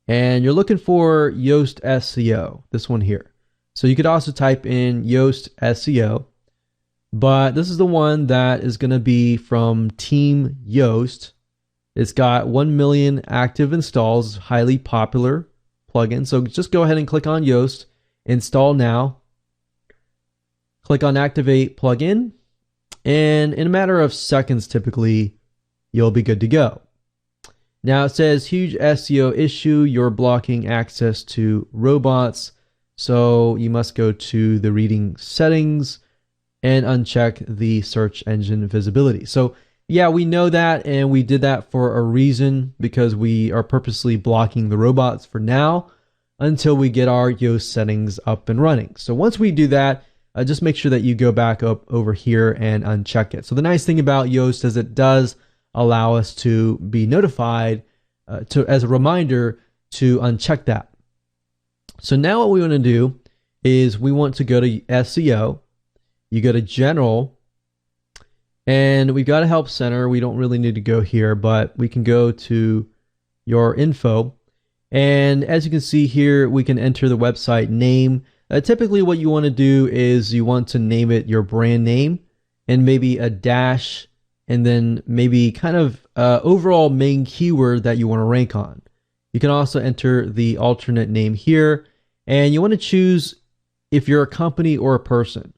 A: and you're looking for Yoast SEO, this one here. So you could also type in Yoast SEO, but this is the one that is going to be from Team Yoast. It's got 1 million active installs, highly popular plugin. So just go ahead and click on Yoast, install now. Click on activate plugin, and in a matter of seconds, typically, you'll be good to go. Now it says huge SEO issue, you're blocking access to robots. So you must go to the reading settings and uncheck the search engine visibility. So yeah, we know that, and we did that for a reason, because we are purposely blocking the robots for now until we get our Yoast settings up and running. So once we do that, just make sure that you go back up over here and uncheck it. So the nice thing about Yoast is it does allow us to be notified as a reminder to uncheck that. So now what we want to do is we want to go to SEO. You go to General, and we've got a Help Center. We don't really need to go here, but we can go to your info. And as you can see here, we can enter the website name. Typically what you want to do is you want to name it your brand name and maybe a dash, and then maybe kind of overall main keyword that you want to rank on. You can also enter the alternate name here, and you want to choose if you're a company or a person.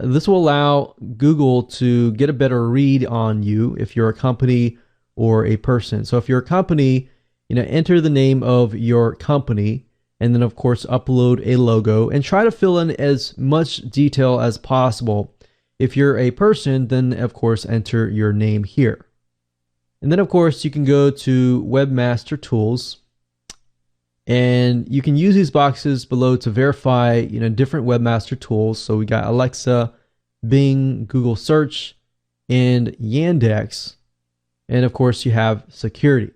A: This will allow Google to get a better read on you if you're a company or a person. So if you're a company, enter the name of your company, and then of course upload a logo and try to fill in as much detail as possible. If you're a person, then of course enter your name here. And then of course you can go to Webmaster Tools, and you can use these boxes below to verify different Webmaster tools. So we got Alexa, Bing, Google Search, and Yandex. And of course you have security.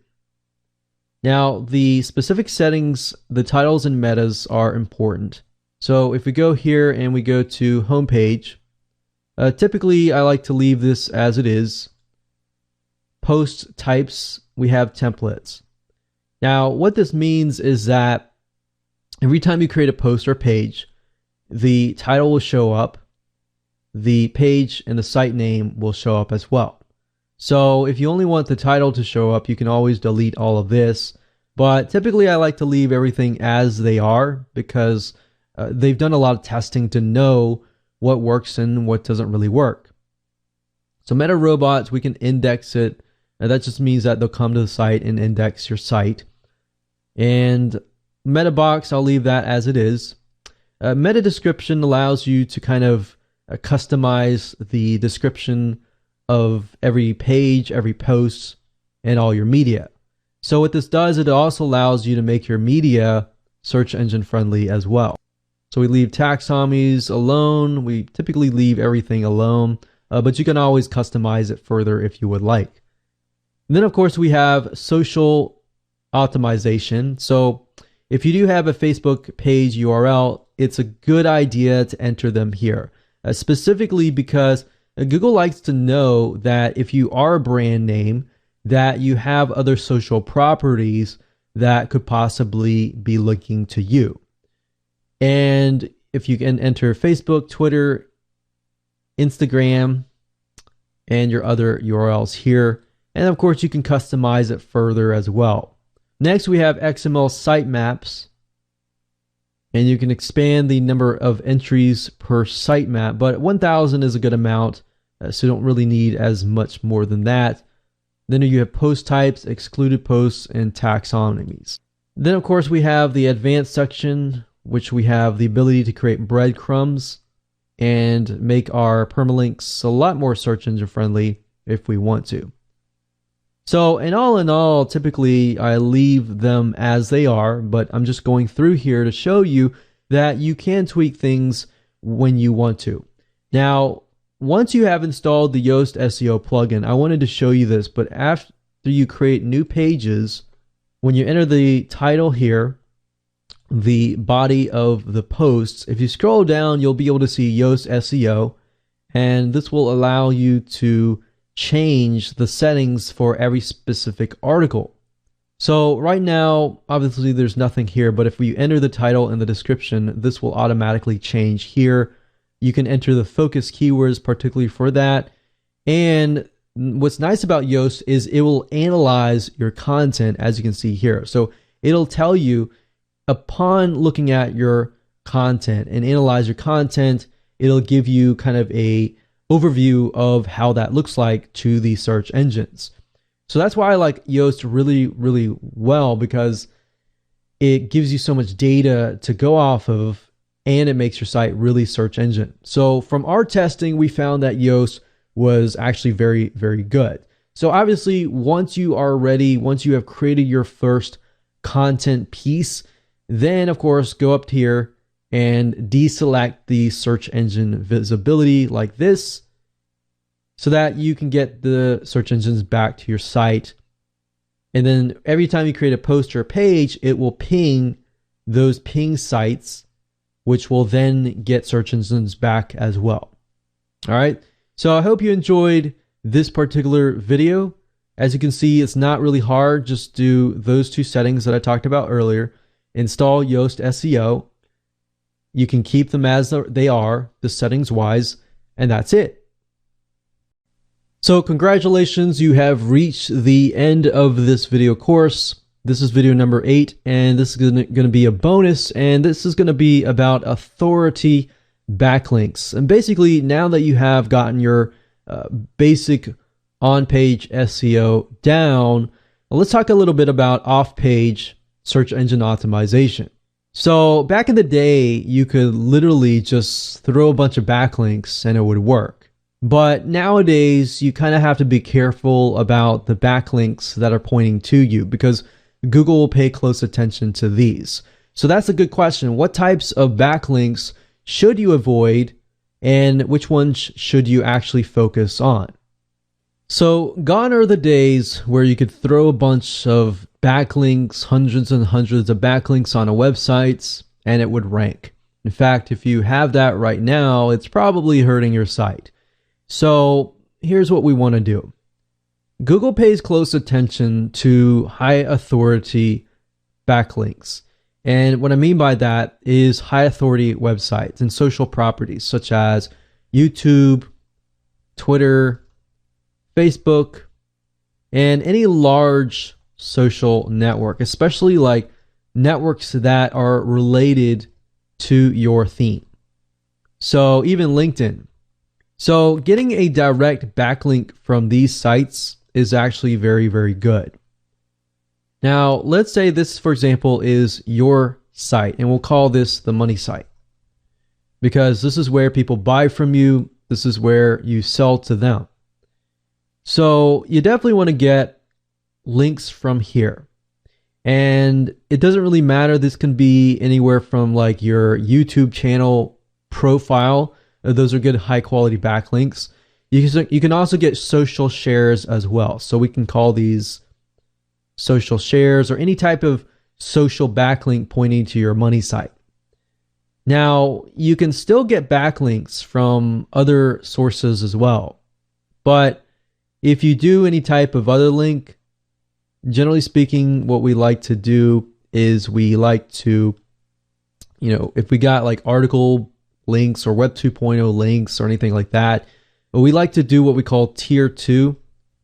A: Now the specific settings, the titles and metas are important. So if we go here and we go to homepage, typically I like to leave this as it is. Post types, we have templates. Now what this means is that every time you create a post or page, the title will show up, the page and the site name will show up as well. So if you only want the title to show up, you can always delete all of this. But typically I like to leave everything as they are, because they've done a lot of testing to know what works and what doesn't really work. So Meta Robots, we can index it. That just means that they'll come to the site and index your site. And Meta Box, I'll leave that as it is. Meta Description allows you to kind of customize the description of every page, every post, and all your media. So what this does, it also allows you to make your media search engine friendly as well. So we leave taxonomies alone. We typically leave everything alone, but you can always customize it further if you would like. And then of course we have social optimization. So if you do have a Facebook page URL, it's a good idea to enter them here, specifically because Google likes to know that if you are a brand name, that you have other social properties that could possibly be linking to you. And if you can enter Facebook, Twitter, Instagram, and your other URLs here. And of course, you can customize it further as well. Next, we have XML sitemaps. And you can expand the number of entries per sitemap, but 1,000 is a good amount, so you don't really need as much more than that. Then you have post types, excluded posts, and taxonomies. Then of course we have the advanced section, which we have the ability to create breadcrumbs and make our permalinks a lot more search engine friendly if we want to. So in all, typically I leave them as they are, but I'm just going through here to show you that you can tweak things when you want to. Now, once you have installed the Yoast SEO plugin, I wanted to show you this, but after you create new pages, when you enter the title here, the body of the posts, if you scroll down, you'll be able to see Yoast SEO, and this will allow you to change the settings for every specific article. So right now, obviously there's nothing here, but if we enter the title and the description, this will automatically change here. You can enter the focus keywords particularly for that. And what's nice about Yoast is it will analyze your content, as you can see here. So it'll tell you, upon looking at your content and analyze your content, it'll give you kind of a overview of how that looks like to the search engines. So that's why I like Yoast really, really well, because it gives you so much data to go off of, and it makes your site really search engine. So from our testing, we found that Yoast was actually very, very good. So obviously, once you are ready, once you have created your first content piece, then of course, go up here and deselect the search engine visibility like this, so that you can get the search engines back to your site. And then every time you create a post or a page, it will ping those ping sites, which will then get search engines back as well. All right. So I hope you enjoyed this particular video. As you can see, it's not really hard. Just do those two settings that I talked about earlier. Install Yoast SEO. You can keep them as they are, the settings wise, and that's it. So congratulations, you have reached the end of this video course. This is video number 8, and this is going to be a bonus, and this is going to be about authority backlinks. And basically, now that you have gotten your basic on-page SEO down, let's talk a little bit about off-page search engine optimization. So back in the day, you could literally just throw a bunch of backlinks and it would work. But nowadays, you kind of have to be careful about the backlinks that are pointing to you, because Google will pay close attention to these. So that's a good question. What types of backlinks should you avoid, and which ones should you actually focus on? So gone are the days where you could throw a bunch of backlinks, hundreds and hundreds of backlinks on a website, and it would rank. In fact, if you have that right now, it's probably hurting your site. So here's what we want to do. Google pays close attention to high authority backlinks. And what I mean by that is high authority websites and social properties such as YouTube, Twitter, Facebook, and any large social network, especially like networks that are related to your theme. So even LinkedIn. So getting a direct backlink from these sites is actually very, very good. Now, let's say this, for example, is your site, and we'll call this the money site, because this is where people buy from you. This is where you sell to them. So you definitely want to get links from here. And it doesn't really matter. This can be anywhere from like your YouTube channel profile. Those are good high quality backlinks. You can also get social shares as well. So we can call these social shares or any type of social backlink pointing to your money site. Now, you can still get backlinks from other sources as well. But if you do any type of other link, generally speaking, what we like to do is we like to, if we got like article links or Web 2.0 links or anything like that, but we like to do what we call tier 2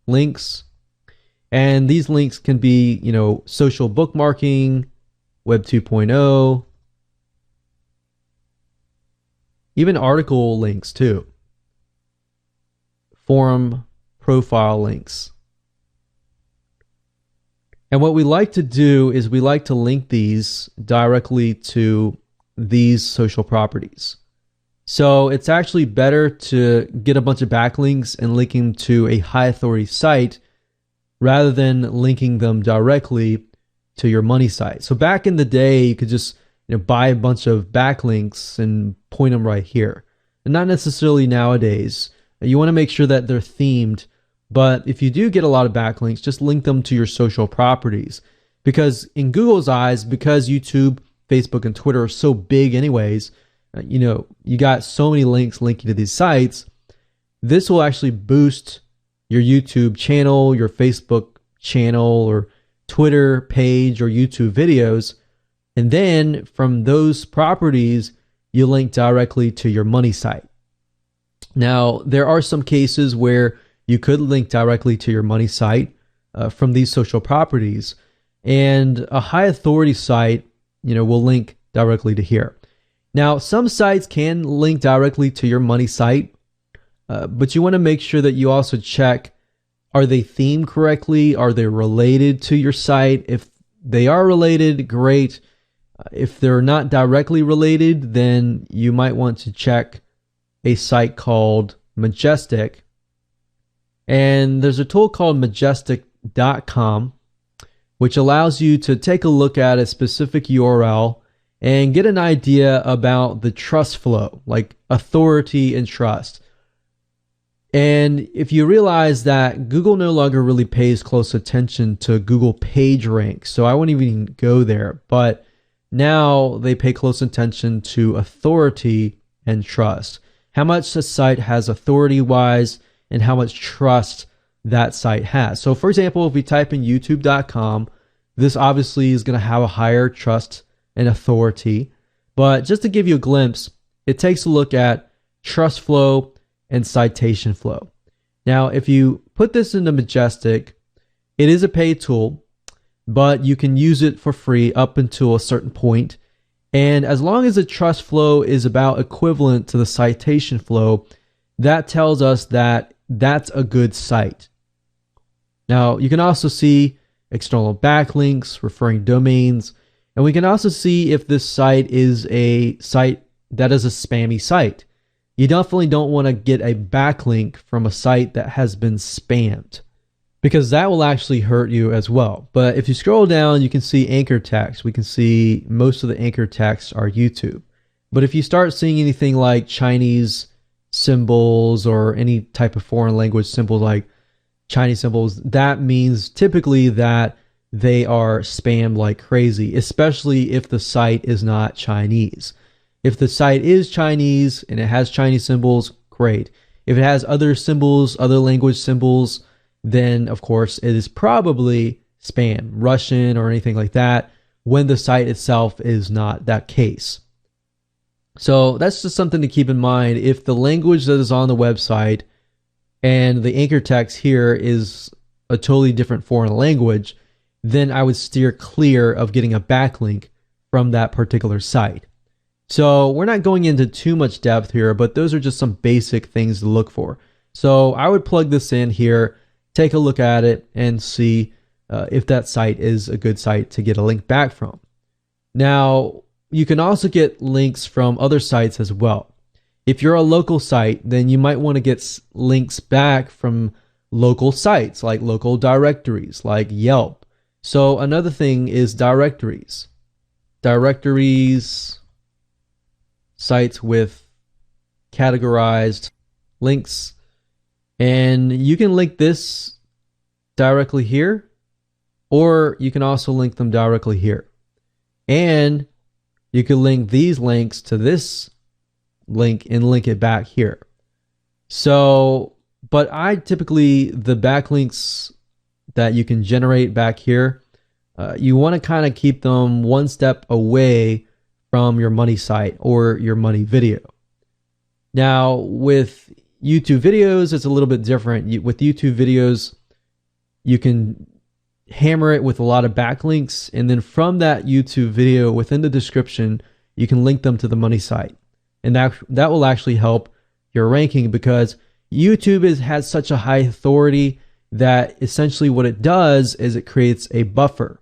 A: links. And these links can be, social bookmarking, Web 2.0, even article links too, forum profile links. And what we like to do is we like to link these directly to these social properties. So it's actually better to get a bunch of backlinks and link them to a high authority site rather than linking them directly to your money site. So back in the day, you could just buy a bunch of backlinks and point them right here. And not necessarily nowadays. You want to make sure that they're themed. But if you do get a lot of backlinks, just link them to your social properties. Because in Google's eyes, because YouTube, Facebook, and Twitter are so big anyways, you got so many links linking to these sites, this will actually boost your YouTube channel, your Facebook channel, or Twitter page or YouTube videos. And then from those properties, you link directly to your money site. Now, there are some cases where you could link directly to your money site from these social properties, and a high authority site, will link directly to here. Now, some sites can link directly to your money site, but you want to make sure that you also check, are they themed correctly? Are they related to your site? If they are related, great. If they're not directly related, then you might want to check a site called Majestic. And there's a tool called majestic.com, which allows you to take a look at a specific URL and get an idea about the trust flow, like authority and trust. And if you realize that Google no longer really pays close attention to Google PageRank, so I won't even go there, but now they pay close attention to authority and trust. How much a site has authority-wise and how much trust that site has. So for example, if we type in youtube.com, this obviously is going to have a higher trust and authority. But just to give you a glimpse, it takes a look at trust flow and citation flow. Now, if you put this into Majestic, it is a paid tool, but you can use it for free up until a certain point. And as long as the trust flow is about equivalent to the citation flow, that tells us that that's a good site. Now, you can also see external backlinks, referring domains, and we can also see if this site is a site that is a spammy site. You definitely don't want to get a backlink from a site that has been spammed, because that will actually hurt you as well. But if you scroll down, you can see anchor text. We can see most of the anchor texts are YouTube. But if you start seeing anything like Chinese symbols or any type of foreign language symbols like Chinese symbols, that means typically that they are spammed like crazy, especially if the site is not Chinese. If the site is Chinese and it has Chinese symbols, great. If it has other symbols, other language symbols, then of course it is probably spam, Russian or anything like that, when the site itself is not that case. So that's just something to keep in mind. If the language that is on the website and the anchor text here is a totally different foreign language, then I would steer clear of getting a backlink from that particular site. So we're not going into too much depth here, but those are just some basic things to look for. So I would plug this in here, take a look at it, and see if that site is a good site to get a link back from. Now, you can also get links from other sites as well. If you're a local site, then you might want to get links back from local sites, like local directories, like Yelp. So another thing is directories. Directories, sites with categorized links. And you can link this directly here, or you can also link them directly here. And you can link these links to this link and link it back here. So, but I typically, the backlinks that you can generate back here, you want to kind of keep them one step away from your money site or your money video. Now, with YouTube videos, it's a little bit different. With YouTube videos, you can hammer it with a lot of backlinks, and then from that YouTube video, within the description, you can link them to the money site. And that will actually help your ranking, because YouTube has such a high authority that essentially what it does is it creates a buffer.